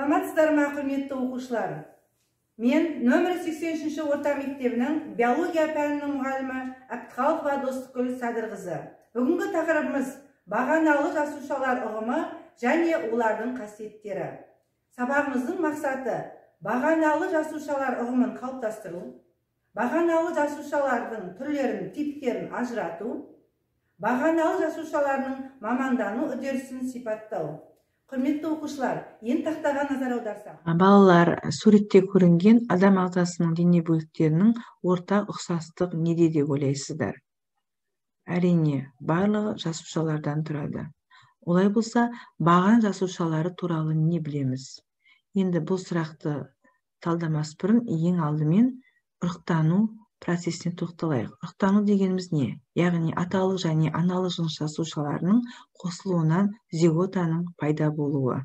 Саламатсыздар ма, құрметті оқушылар? Мен нөмірі 83-ші орта мектебінің биология пәнінің мұғалімі Әбдіқалықова Достықгүл Садырқызы. Бүгінгі тақырыбымыз бағаналы жасушалар ұғымы және олардың қасиеттері. Сабағымыздың мақсаты бағаналы жасушалар ұғымын қалыптастыру, бағаналы жасушалардың түрлерін, типтерін ажырату, бағаналы жасушалардың мамандану үдерісін сипаттау. Құрметті оқушылар, ең тақтаға назар аударсақ. Балалар, суретте көрінген адам ағзасының дене бөліктерінің ортақ ұқсастық неде деп ойлайсыздар? Әрине, барлығы жасушалардан тұрады. Олай болса, баған жасушалары туралы не білеміз? Енді бұл сұрақты талдамас бұрын ең алдымен ұрықтану процесіне тоқталайық. Ұрықтану дегеніміз не? Яғни аталық және аналық жыныс жасушаларының қосылуынан зиготаның пайда болуы.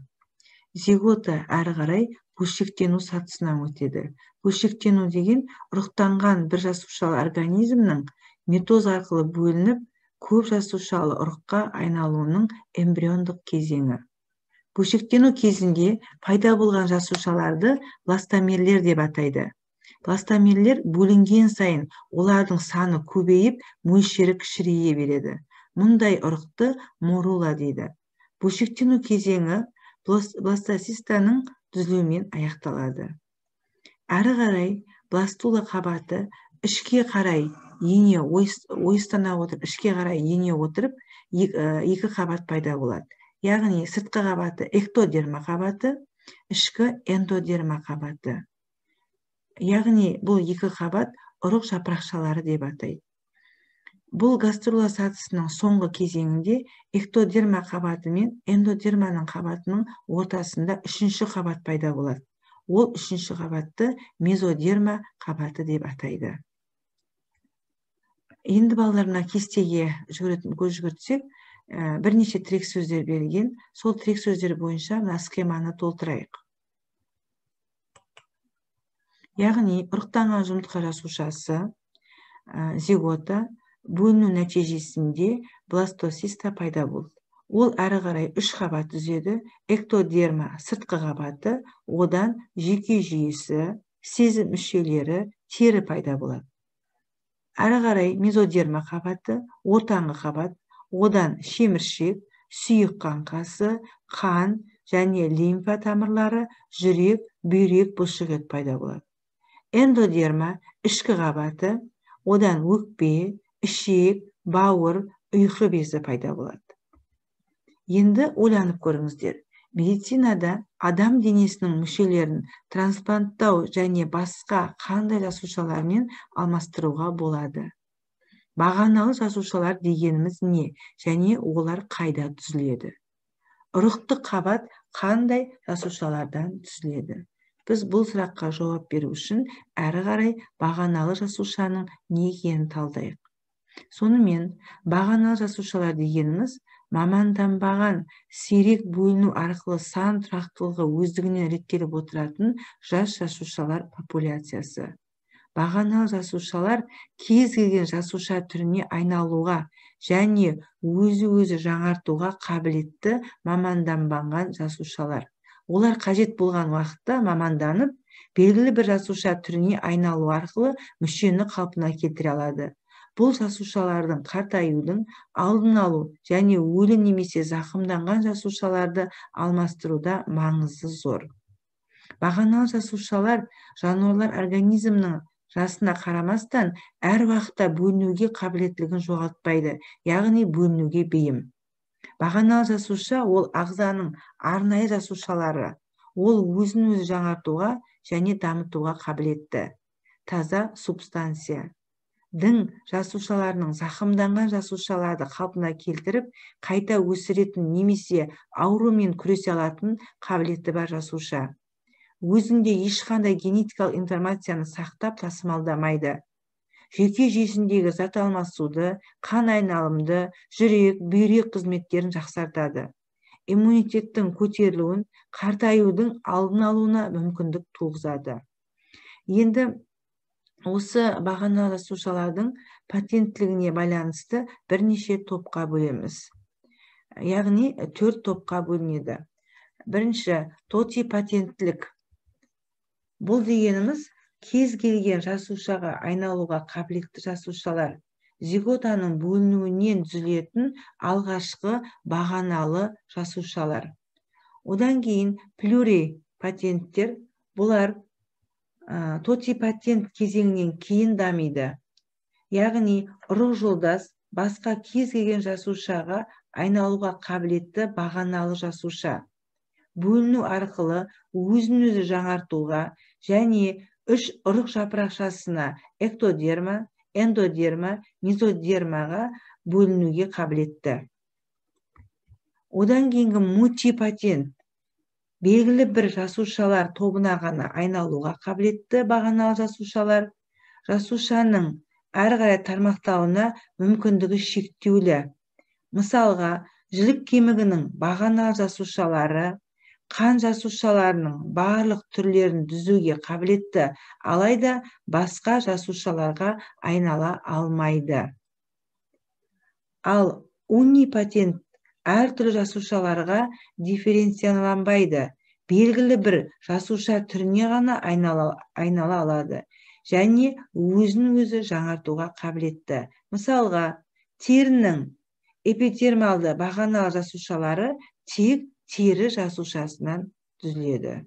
Зигота әрі қарай бөлшектену сатысынан өтеді. Бөлшектену деген ұрықтанған бір жасушалы организмнің митоз арқылы бөлініп, көп жасушалы ұрыққа айналуының эмбриондық кезеңі. Бөлшектену кезінде пайда болған жасушаларды бластомерлер деп атайды. Бластомерлер бөлінген сайын олардың саны көбейіп, мөлшері кішірейе береді. Мұндай ұрықты морула дейді. Бөлшектену кезеңі бластоцистаның түзілуімен аяқталады. Әрі қарай бластула қабаты ішке қарай ене ойыстана отырып, ішке қарай ене отырып, екі қабат пайда болады. Яғни сыртқы қабаты эктодерма қабаты, ішкі эндодерма қабаты. Яғни бұл екі қабат ұрық жапырақшалары деп атайды. Бұл гаструла сатысының соңғы кезеңінде эктодерма қабаты мен эндодерманың қабатының ортасында үшінші қабат пайда болады. Ол үшінші қабатты мезодерма қабаты деп атайды. Енді балаларына кестеге көз жүгіртсек, бірнеше тірек сөздер берілген. Сол тірек сөздер бойынша мына схеманы толтырайық. Яғни ұрықтанған жұмыртқа жасушасы, зигота, бөліну нәтижесінде бластоциста пайда болды. Ол әрі қарай үш қабат түзеді. Эктодерма сыртқы қабаты, одан жүйке жүйесі, сезім мүшелері, тері пайда болады. Әрі қарай мезодерма қабаты, ортаңғы қабат, одан шеміршек, сүйек қаңқасы, қан және лимфа тамырлары, жүрек, бүйрек, бұлшықет пайда болады. Эндодерма ішкі қабаты, одан өкпе, ішек, бауыр, ұйқы безі пайда болады. Енді ойланып көріңіздер. Медицинада адам денесінің мүшелерін транспланттау және басқа қандай жасушалармен алмастыруға болады? Бағаналы жасушалар дегеніміз не және олар қайда түзіледі? Ұрықтық қабат қандай жасушалардан түзіледі? Біз бұл сұраққа жауап беру үшін әрі қарай бағаналы жасушаның не екенін талдайық. Сонымен, бағаналы жасушалар дегеніміз маманданбаған сирек бөліну арқылы сан тұрақтылығы өздігінен реттеліп отыратын жас жасушалар популяциясы. Бағаналы жасушалар кез келген жасуша түріне айналуға және өзі жаңартуға қабілетті маманданбаған жасушалар. Олар қажет болған уақытта маманданып, белгілі бір жасуша түріне айналу арқылы мүшені қалпына келтіре алады. Бұл жасушалардың қартаюдың алдын алу және өлі немесе зақымданған жасушаларды алмастыруда маңызы зор. Бағаналы жасушалар жануарлар организмінің жасына қарамастан әр уақытта бөлінуге қабілеттілігін жоғалтпайды, яғни бөлінуге бейім. Бағаналы жасуша ол ағзаның арнайы жасушалары. Ол өзін-өзі жаңартуға және дамытуға қабілетті. Таза субстанция. Дің жасушаларының зақымданған жасушаларды қалпына келтіріп, қайта өсіретін немесе аурумен күресе алатын қабілеті бар жасуша. Өзінде ешқандай генетикалық информацияны сақтап тасымалдамайды. Жүйке жүйесіндегі зат алмасуды, қан айналымды, жүрек, бүйрек қызметтерін жақсартады. Иммунитеттің көтерілуін, қартаюдың алдын алуына мүмкіндік туғызады. Енді осы бағаналы жасушалардың патенттілігіне байланысты бірнеше топқа бөлеміз. Яғни 4 топқа бөлінеді. Бірінші, тотипатенттілік. Бұл дегеніміз кез келген жасушаға айналуға қабілетті жасушалар зиготаның бөлінуінен түзілетін алғашқы бағаналы жасушалар. Одан кейін плюрипатенттер, бұлар тотипатент кезеңінен кейін дамиды. Яғни ұрық жолдас басқа кез келген жасушаға айналуға қабілетті бағаналы жасуша. Бөліну арқылы өзін-өзі жаңартуға және үш ұрық жапырақшасына эктодерма, эндодерма, мезодермаға бөлінуге қабілетті. Одан кейінгі мультипатент белгілі бір жасушалар тобына ғана айналуға қабілетті бағаналы жасушалар. Жасушаның әрі қарай тармақтауына мүмкіндігі шектеулі. Мысалға, жілік кемігінің бағаналы жасушалары қан жасушаларының барлық түрлерін түзуге қабілетті, алайда басқа жасушаларға айнала алмайды. Ал унипатент әртүрлі жасушаларға дифференцияланбайды, белгілі бір жасуша түріне ғана айнала алады және өзін-өзі жаңартуға қабілетті. Мысалға, терінің эпидермалды бағаналы жасушалары тек тері жасушасынан түзіледі.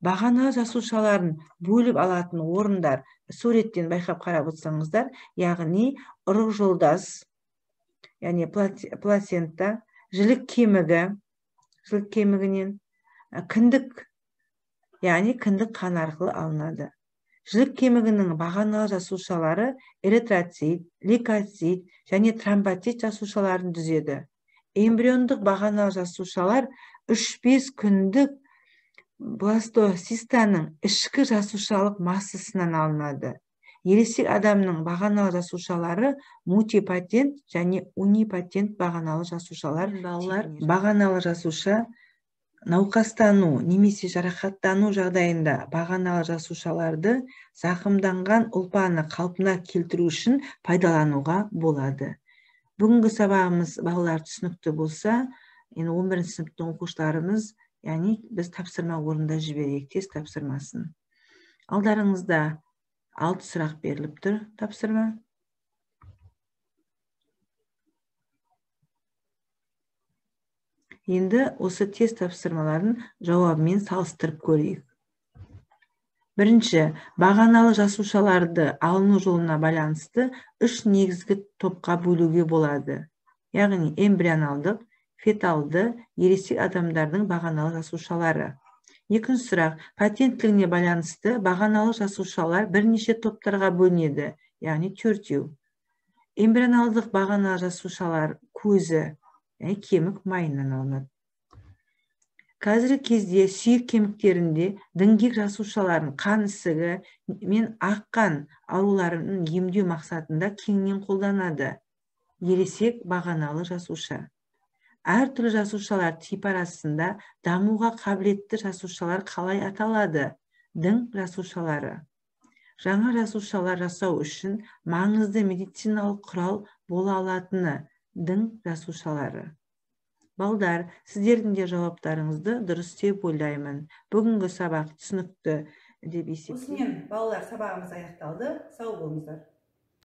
Бағаналы жасушаларын бөліп алатын орындар суреттен байқап қарап отырсаңыздар, яғни ұрық жолдас, яғни плацента, жілік кемігінен, кіндік, яғни кіндік қан арқылы алынады. Жілік кемігінің бағаналы жасушалары эритроцит, лейкоцит және тромбоцит жасушаларын түзеді. Эмбриондық бағаналы жасушалар 3-5 күндік бластоцистаның ішкі жасушалық массасынан алынады. Ересек адамның бағаналы жасушалары мультипатент және унипатент бағаналы жасушалар. Бағаналы жасуша науқастану немесе жарақаттану жағдайында бағаналы жасушаларды зақымданған ұлпаны қалпына келтіру үшін пайдалануға болады. Бүгінгі сабағымыз балалар түсінікті болса, 11-ші сыныптың оқушыларымыз, яғни біз тапсырма орында жіберейік, тест тапсырмасын. Алдарыңызда 6 сұрақ беріліп тұр, тапсырма. Енді осы тест тапсырмаларын жауабымен салыстырып көрейік. Бірінші, бағаналы жасушаларды алыну жолына байланысты 3 негізгі топқа бөлуге болады. Яғни эмбрионалдық, феталды, ересек адамдардың бағаналы жасушалары. Екінші сұрақ, патенттілігіне байланысты бағаналы жасушалар бірнеше топтарға бөлінеді, яғни 4. Эмбрионалдық бағаналы жасушалар көзі, кемік майынан алынады. Қазіргі кезде сүйек кеміктерінде діңгек жасушаларын қан ісігі мен аққан ауруларын емдеу мақсатында кеңінен қолданады. Ересек бағаналы жасуша. Әртүрлі жасушалар типі арасында дамуға қабілетті жасушалар қалай аталады? Дың жасушалары. Жаңа жасушалар жасау үшін маңызды медициналық құрал бола алатыны дың жасушалары. Балдар, сіздердің де жауаптарыңызды дұрыс деп ойлаймын. Бүгінгі сабақ түсінікті деп есептеймін. Осымен балалар сабағымыз аяқталды. Сау болыңыздар.